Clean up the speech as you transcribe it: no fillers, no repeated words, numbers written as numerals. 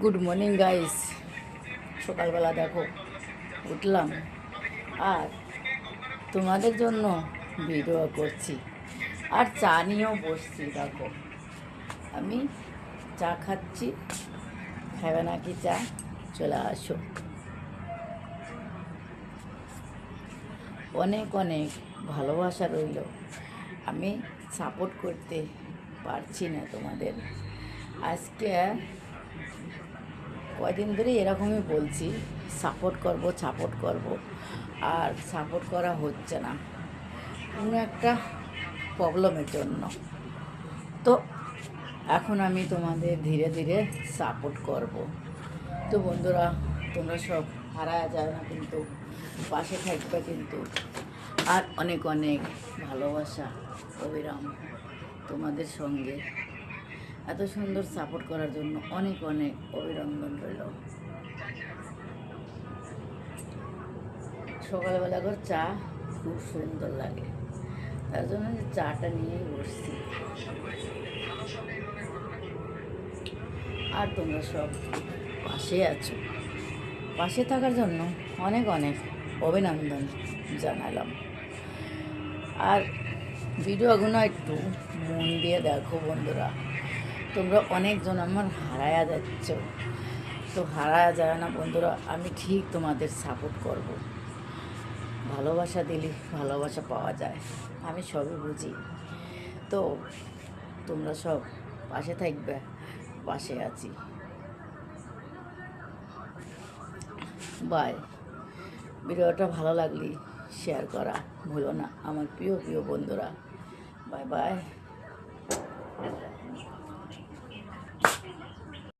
Good morning guys. সকালবেলা দেখো উঠলাম আর তোমাদের জন্য ভিডিও করছি আর চা নিয়েও বসছি। দেখো আমি চা খাচ্ছি, খাবে নাকি চা? চলে আসো। অনেক অনেক ভালোবাসা রইল। আমি সাপোর্ট করতে পারছি না তোমাদের। আজকে কয়দিন ধরে এরকমই বলছি, সাপোর্ট করব, আর সাপোর্ট করা হচ্ছে না কোনো একটা প্রবলেমের জন্য। তো এখন আমি তোমাদের ধীরে ধীরে সাপোর্ট করব। তো বন্ধুরা, তোমরা সব হারায় যায় না কিন্তু, পাশে থাকবে কিন্তু। আর অনেক অনেক ভালোবাসা অবিরাম তোমাদের সঙ্গে। এত সুন্দর সাপোর্ট করার জন্য অনেক অনেক অভিনন্দন রইল। সকালবেলা করে চা খুব সুন্দর লাগে, তার জন্য চাটা নিয়েই বসছি। আর তোমরা সব পাশে আছো, পাশে থাকার জন্য অনেক অনেক অভিনন্দন জানালাম। আর ভিডিওগুলো একটু মন দিয়ে দেখো বন্ধুরা। তোমরা অনেকজন আমার হারায়া যাচ্ছ, তো হারায়া যায় না বন্ধুরা। আমি ঠিক তোমাদের সাপোর্ট করব। ভালোবাসা দিলে ভালোবাসা পাওয়া যায়, আমি সবই বুঝি। তো তোমরা সব পাশে থাকবে, পাশে আছি। বাই। ভিডিওটা ভালো লাগলে শেয়ার করা ভুলো না আমার প্রিয় প্রিয় বন্ধুরা। Bye bye.